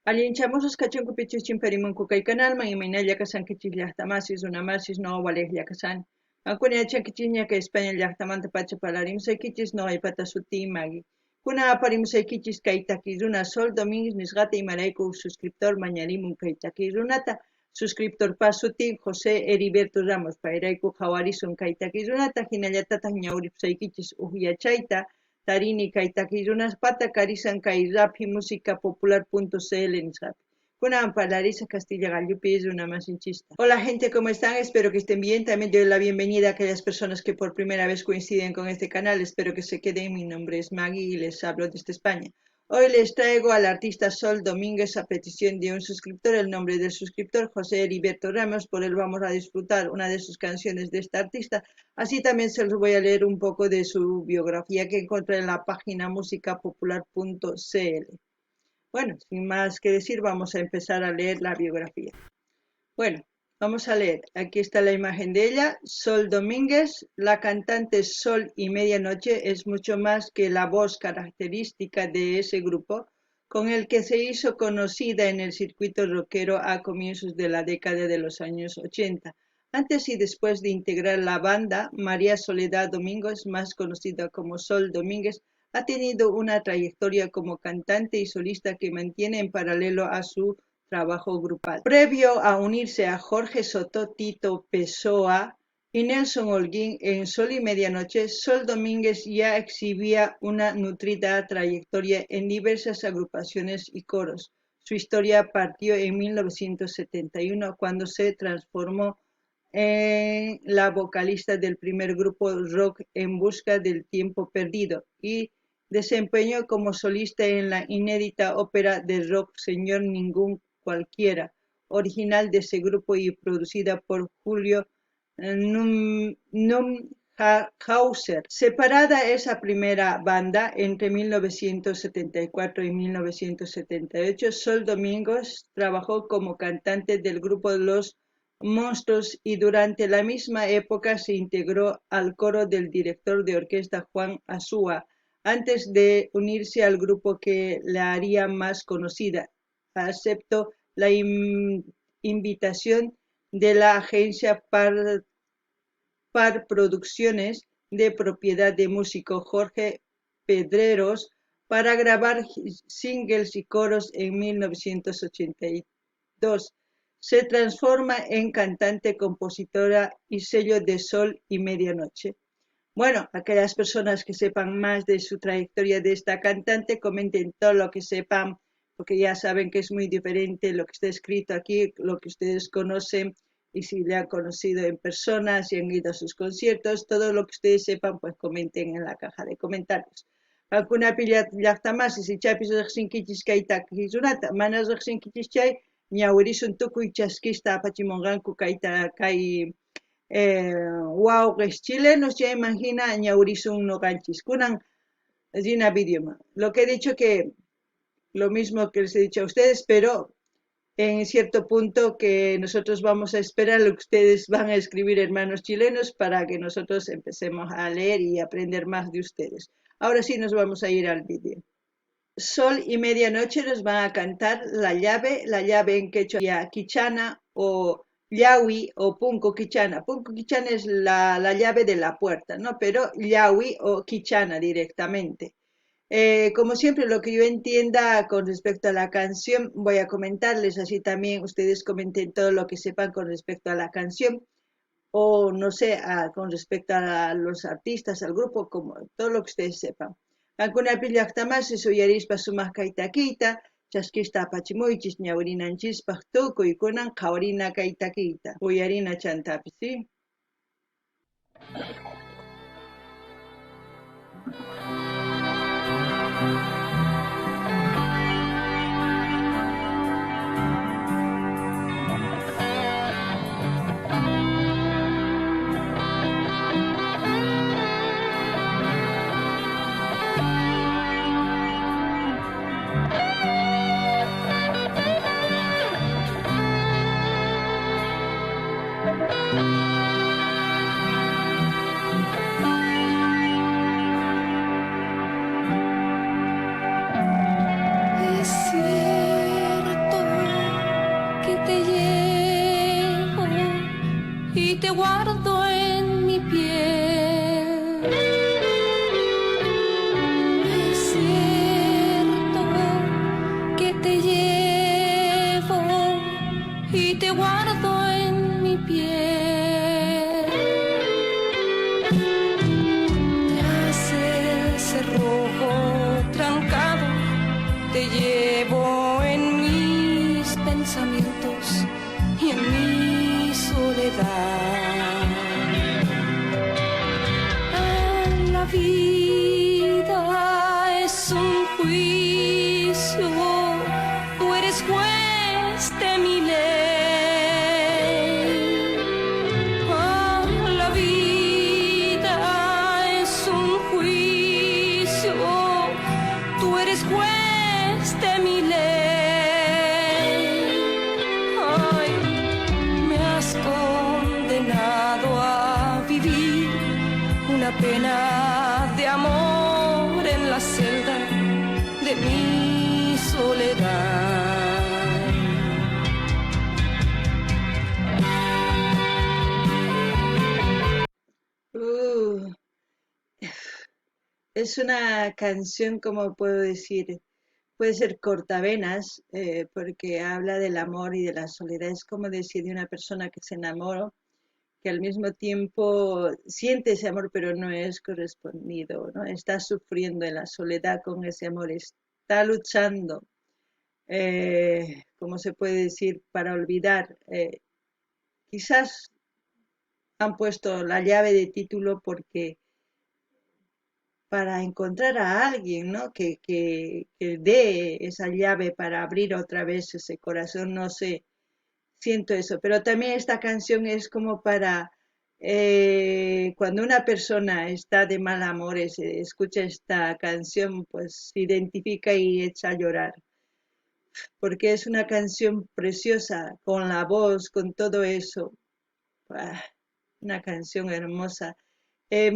Allinchamusos kachunku pichuchin perimunku kay canalman imaynalla kasankichis llaqtamasis runamasis no'awalej llaqasani. Ankuna yachankichis ña kay España llaqtamanta pacha parlarimusaykichis no'aypata suti Magui. Kuna aparimusaykichis kay takiy runa Sol Domínguez nisqata imarayku suscriptor mañarimun kay takiy runata. Suscriptor pa sutin José Heriberto Ramos payrayku qhawarisun kay takiy runata hinallatataq ñawripusaykichis yachayta tarini kay takiy runaspata karisan kay rapmusicapopular.cl nisqapi. Kunan parlarisa Castilla Gallupi una masinchista. Hola gente, ¿cómo están? Espero que estén bien. También doy la bienvenida a aquellas personas que por primera vez coinciden con este canal. Espero que se queden. Mi nombre es Maggie y les hablo desde España. Hoy les traigo al artista Sol Domínguez a petición de un suscriptor. El nombre del suscriptor, José Heriberto Ramos. Por él vamos a disfrutar una de sus canciones de este artista. Así también se los voy a leer un poco de su biografía que encontré en la página musicapopular.cl. Bueno, sin más que decir, vamos a empezar a leer la biografía. Bueno, vamos a leer. Aquí está la imagen de ella. Sol Domínguez, la cantante Sol y Medianoche, es mucho más que la voz característica de ese grupo, con el que se hizo conocida en el circuito rockero a comienzos de la década de los años 80. Antes y después de integrar la banda, María Soledad Domínguez, más conocida como Sol Domínguez, ha tenido una trayectoria como cantante y solista que mantiene en paralelo a su trabajo grupal. Previo a unirse a Jorge Soto, Tito Pessoa y Nelson Holguín en Sol y Medianoche, Sol Domínguez ya exhibía una nutrida trayectoria en diversas agrupaciones y coros. Su historia partió en 1971 cuando se transformó en la vocalista del primer grupo rock En Busca del Tiempo Perdido y desempeñó como solista en la inédita ópera de rock Señor Ningún Cualquiera, original de ese grupo y producida por Julio Numhauser. Separada esa primera banda entre 1974 y 1978, Sol Domínguez trabajó como cantante del grupo Los Monstruos y durante la misma época se integró al coro del director de orquesta Juan Azúa, antes de unirse al grupo que la haría más conocida. Aceptó la invitación de la agencia Par Producciones, de propiedad de músico Jorge Pedreros, para grabar singles y coros en 1982. Se transforma en cantante, compositora y sello de Sol y Medianoche. Bueno, aquellas personas que sepan más de su trayectoria de esta cantante, comenten todo lo que sepan, porque ya saben que es muy diferente lo que está escrito aquí, lo que ustedes conocen, y si le han conocido en persona, si han ido a sus conciertos, todo lo que ustedes sepan, pues comenten en la caja de comentarios. Alguna pilla llaqtamasi, si chapis riqsinkichis kayta kizunata, manas riqsinkichis chay, ñawirisun tukuy chaskista apachimonqanku kayta kay wawqish chilenos chayman hina ñawrisun noqanchis kunan rina idioma. Lo que he dicho que lo mismo que les he dicho a ustedes, pero en cierto punto que nosotros vamos a esperar lo que ustedes van a escribir, hermanos chilenos, para que nosotros empecemos a leer y aprender más de ustedes. Ahora sí nos vamos a ir al vídeo. Sol y Medianoche nos van a cantar la llave en quechua quichana o llawi o punco quichana. Punco quichana es la llave de la puerta, ¿no? Pero llawi o quichana directamente. Como siempre, lo que yo entienda con respecto a la canción, voy a comentarles, así también ustedes comenten todo lo que sepan con respecto a la canción, o no sé, con respecto a los artistas, al grupo, como todo lo que ustedes sepan. Alguna pillaqtamasi suyarispa sumaq kaytakiyta, chaskista apachimuychis ñawrinanchispaq tukuykunan qhawarina kaytakiyta. Uyarina chantapis, ¿sí? Es cierto. pensamientos y en mi soledad. La vida es un juicio, tú eres juez de mi ley. La vida es un juicio, tú eres juez de mi ley. Ay, me has condenado a vivir una pena de amor en la celda de mi soledad. Es una canción, como puedo decir, puede ser cortavenas, porque habla del amor y de la soledad. Es como decir de una persona que se enamoró, que al mismo tiempo siente ese amor, pero no es correspondido, ¿no? Está sufriendo en la soledad con ese amor, está luchando, como se puede decir, para olvidar. Quizás han puesto la llave de título porque para encontrar a alguien, ¿no? Que dé esa llave para abrir otra vez ese corazón, no sé, siento eso. Pero también esta canción es como para cuando una persona está de mal amor, escucha esta canción, pues se identifica y echa a llorar, porque es una canción preciosa, con la voz, con todo eso. Ah, una canción hermosa. A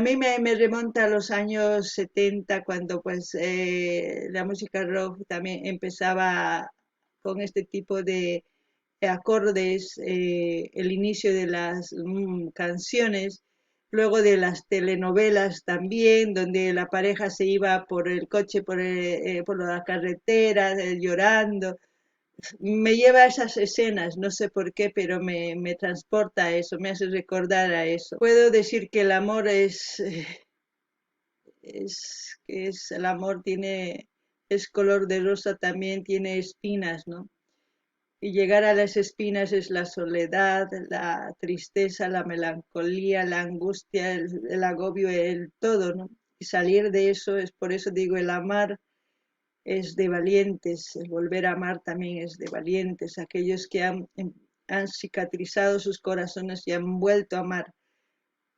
mí me remonta a los años 70 cuando pues la música rock también empezaba con este tipo de acordes, el inicio de las canciones, luego de las telenovelas también, donde la pareja se iba por el coche, por la carretera, llorando. Me lleva a esas escenas, no sé por qué, pero me transporta a eso, me hace recordar a eso. Puedo decir que el amor el amor es color de rosa, también tiene espinas, ¿no? Y llegar a las espinas es la soledad, la tristeza, la melancolía, la angustia, el agobio, el todo, ¿no? Y salir de eso, es por eso digo, el amar es de valientes, el volver a amar también es de valientes, aquellos que han cicatrizado sus corazones y han vuelto a amar.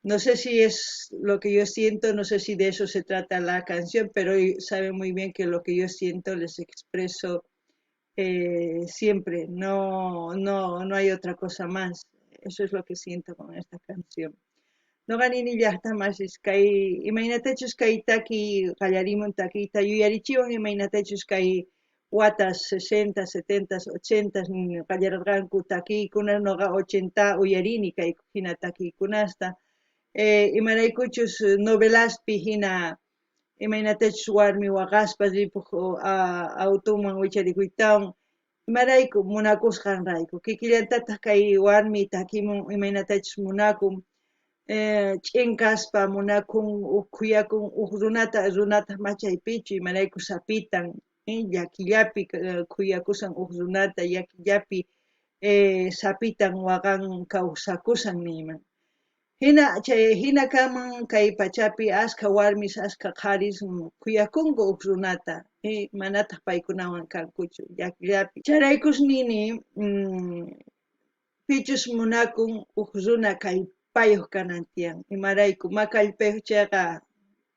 No sé si es lo que yo siento, no sé si de eso se trata la canción, pero saben muy bien que lo que yo siento les expreso siempre, no hay otra cosa más. Eso es lo que siento con esta canción. Noqanini llaqtamasis kay imaynatachus kay taki qallarimun takiyta yuyarichiwan imaynatachus kay watas 60, 70, 80 qallararqanku takiykuna noqa 80 uyarini kay hina takiykunasta imaraykuchus novelaspi hina imaynatachus warmi waqaspa ripuq automan wicharikuytawan imarayku munakusqanrayku kikillantataq kay warmi takimun imaynatachus munakun ch'inkaspa munakun khuyakun runata machaypichu imarayku sapitan llakillapi khuyakusan runata llakillapi sapitan waqan kawsakusan niyman hina kaman kay pachapi ashka warmis ashka qharis khuyakunku runata manataq paykunawan kankuchu llakillapi charaykus nini pichus munakun runa kay payuq kanan tiyan imarayku makallpayuq chayqa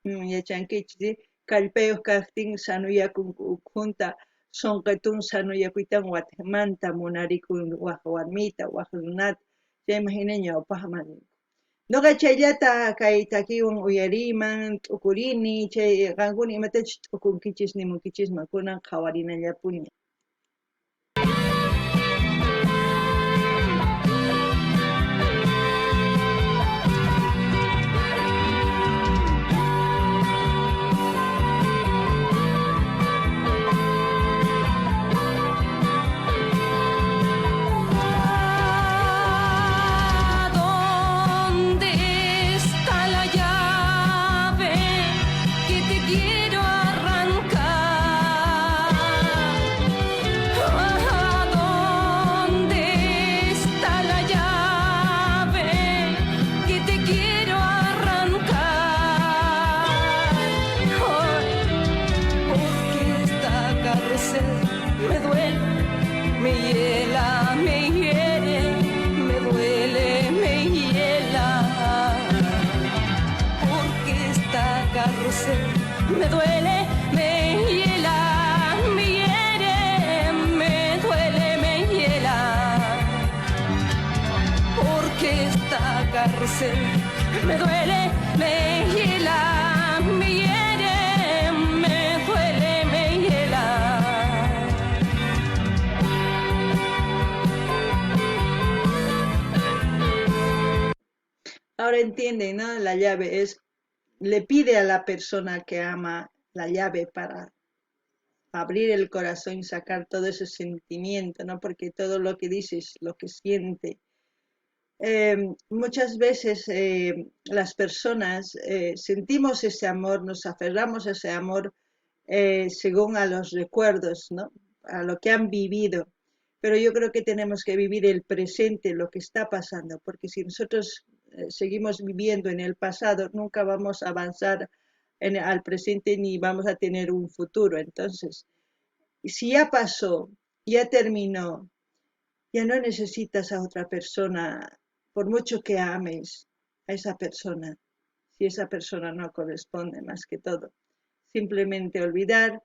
yachankichis kallpayuq kaqtin sanuyakunku junta sunqutun sanuyakuytan watamanta munarikun waq warmita waq runata chayman hina ñawpaqman noqa chayllata kay takiwan uyariman t'ukurini chay qankuna imatachus t'ukunkichis nimunkichisman kunan qhawarinallapuni. Quiero arrancar hace, me duele, me hiela, me hiere, me duele, me hiela. Ahora entienden, ¿no? La llave le pide a la persona que ama la llave para abrir el corazón y sacar todo ese sentimiento, ¿no? Porque todo lo que dice es lo que siente. Muchas veces las personas sentimos ese amor, nos aferramos a ese amor según a los recuerdos, ¿no? A lo que han vivido. Pero yo creo que tenemos que vivir el presente, lo que está pasando, porque si nosotros seguimos viviendo en el pasado, nunca vamos a avanzar al presente ni vamos a tener un futuro. Entonces, si ya pasó, ya terminó, ya no necesitas a otra persona, por mucho que ames a esa persona, si esa persona no corresponde más que todo. Simplemente olvidar.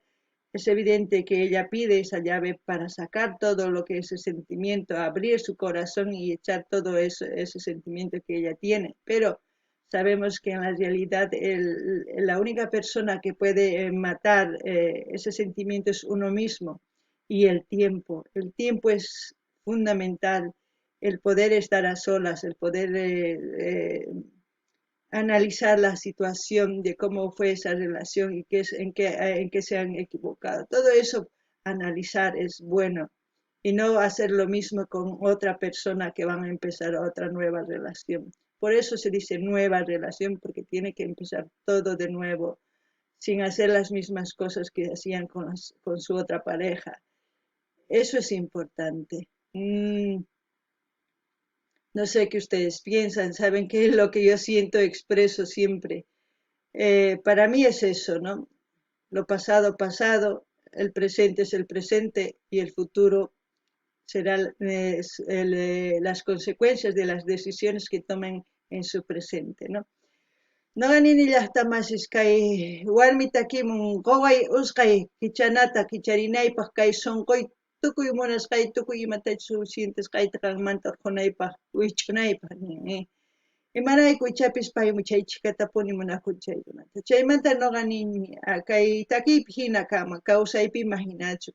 Es evidente que ella pide esa llave para sacar todo lo que es ese sentimiento, abrir su corazón y echar todo ese sentimiento que ella tiene. Pero sabemos que en la realidad la única persona que puede matar ese sentimiento es uno mismo y el tiempo. El tiempo es fundamental, el poder estar a solas, el poder analizar la situación de cómo fue esa relación y en qué se han equivocado. Todo eso, analizar es bueno y no hacer lo mismo con otra persona que van a empezar otra nueva relación. Por eso se dice nueva relación, porque tiene que empezar todo de nuevo, sin hacer las mismas cosas que hacían con su otra pareja. Eso es importante. No sé qué ustedes piensan, saben qué es lo que yo siento, expreso siempre. Para mí es eso, ¿no? Lo pasado, pasado, el presente es el presente y el futuro serán las consecuencias de las decisiones que tomen en su presente, ¿no? No ganini llaqtamasis kay warmita kimun qoway usqay kichanata kicharinaypaq kay sunquy tukuy munasqay tukuy imatachus sientisqayta qanmanta urqunaypaq wich'unaypaq nin. Imarayku ichapis paymu chay chikatapuni munakun chaykunata. Chaymanta noqa nini kay takiypi hina kama kawsaypima hinachu.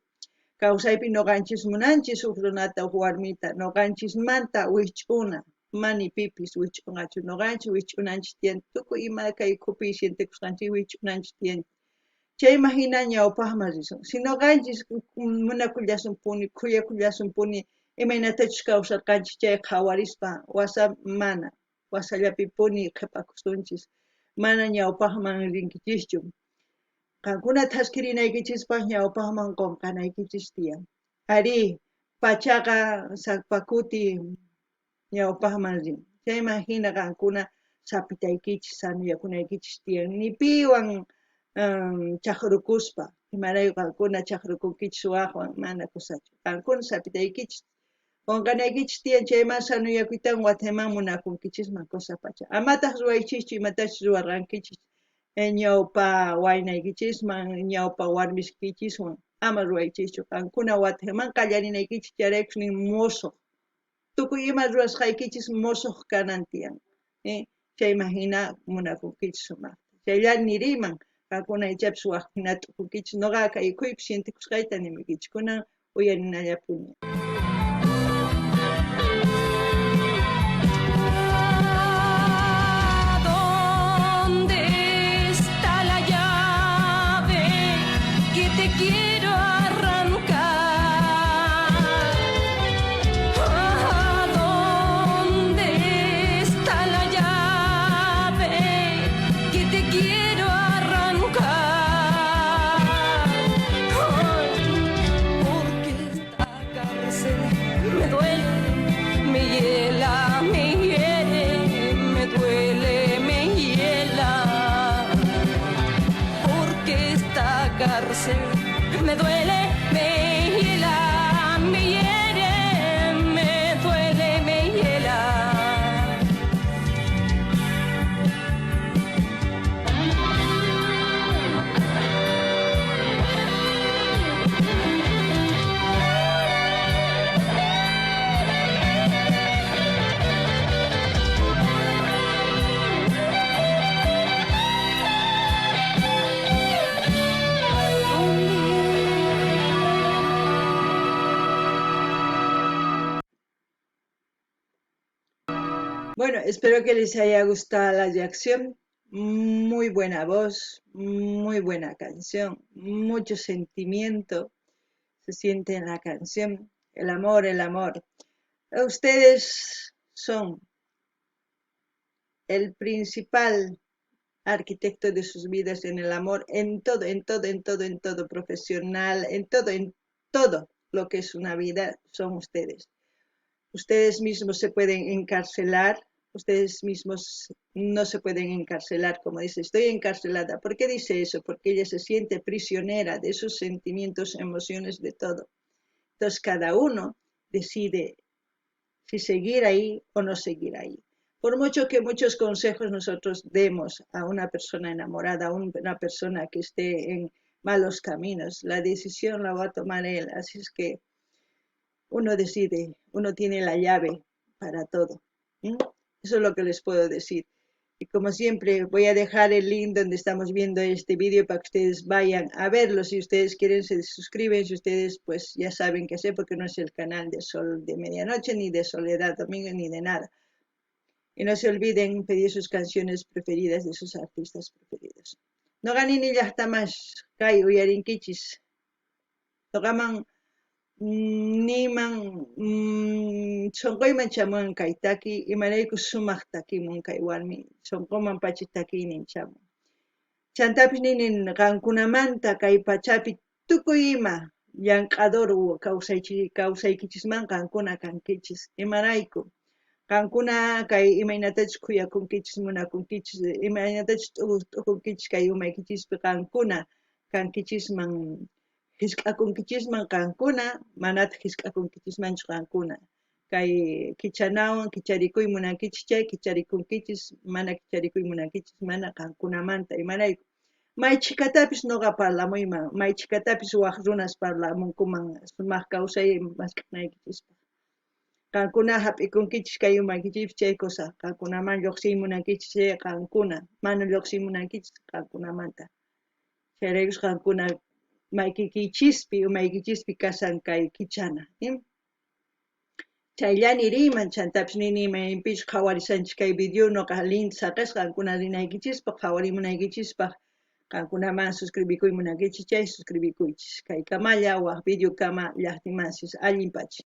Kawsaypi noqanchis munanchis huk runata huk warmita noqanchismanta wich'una. Mani pipis wich'ungachu noqanchis wich'unanchis tiyan tukuy ima kay khupi sientikusqanchis wich'unanchis tiyan. Chayma hina ñawpaqma risun. Si noqanchis munakullasunpuni, khuyakullasunpuni imaynatachus kawsarqanchis chay qhawarispa wasa mana. Wasallapipuni qhipakusunchis. Mana ñawpaqman rinkichischu. Qankunata hask'irinaykichispas ñawpaqman qunqanaykichis tiyan. Ari, pachaqa saqpakuti ñawpaqman rin. Chayman hina qankuna sapitaykichis, sanuyakunaykichis tiyan. Ni piwan chaqrukuspa, imarayku qankuna chaqrukunkichis waqwan mana kusachu. Qankuna sapitaykichis, qunqanaykichis tiyan chayman sanuyakuytawan watayman munakunkichisman kusa pacha. Amataq ruwaychischu imatachus ruwarqankichis ñawpa waynaykichisman, ñawpa warmiskichiswan ama ruwaychischu. Qankuna watayman qallarinaykichis charaykus nin musuq. Tukuy ima ruwasqaykichis musuq kanan tiyan. Chayman hina munakunkichis sumaqta. Chayllari niriyman qankuna ichapis waqhina t'ukunkichis noqaqa kay khuypi sientikusqayta nimikichis kunan uyarinallapuni. Quiero arrancar. ¿A dónde está la llave que te quiero arrancar? Porque está Bueno, espero que les haya gustado la reacción. Muy buena voz, muy buena canción, mucho sentimiento se siente en la canción. El amor, el amor. Ustedes son el principal arquitecto de sus vidas en el amor, en todo, en todo, en todo, en todo, profesional, en todo lo que es una vida, son ustedes. Ustedes mismos se pueden encarcelar, ustedes mismos no se pueden encarcelar, como dice, estoy encarcelada. ¿Por qué dice eso? Porque ella se siente prisionera de sus sentimientos, emociones, de todo. Entonces cada uno decide si seguir ahí o no seguir ahí. Por mucho que muchos consejos nosotros demos a una persona enamorada, a una persona que esté en malos caminos, la decisión la va a tomar él. Así es que uno decide, uno tiene la llave para todo. ¿Mm? Eso es lo que les puedo decir. Y como siempre, voy a dejar el link donde estamos viendo este vídeo para que ustedes vayan a verlo. Si ustedes quieren, se suscriben. Si ustedes, pues ya saben qué hacer, porque no es el canal de Sol de Medianoche, ni de Soledad Domingo, ni de nada. Y no se olviden pedir sus canciones preferidas de sus artistas preferidos. No ganin ni ya más, Kai Uyarinkichis. No gaman niman sonquyman chamun kay taki imaraykus sumaq takimun kay warmi sonqoman pacha takiynin chamun chantapis ninin qankunamanta kay pachapi tukuy ima llank'ador kawsaykichisman qankuna kankichis imarayku qankuna kay imaynatachus kuyakunkichis munakunkichis imaynatachus t'ukunkichis kay umaykichispi qankuna kankichisman hisk'akunkichisman qankuna manata hisk'akunkichismanchu qankuna kay kichanawan kicharikuy munankichis chay kicharikunkichis mana kicharikuy munankichis mana qankunamanta imarayku maychikatapis nuqa parlamuyman maychikatapis waq runas parlamunkuman sumaq kawsay maskhanaykichispa qankuna hap'ikunkichis kay umaykichis chay cosa qankunaman lluqsiy munankichis chay qankuna mana lluqsiy munankichis qankunamanta chayraykus qankuna maykikichispi umaykichispi kasan kay kichana chayllani riyman chantapis nini imaypis qhawarisanchis kay video noqa link saqasqa qankuna rinaykichispaq qhawarimunaykichispaq qankunaman suscribikuy munankichis chay suscribikuychis kay kamalla waq video kama llaqtimanchis allinpachis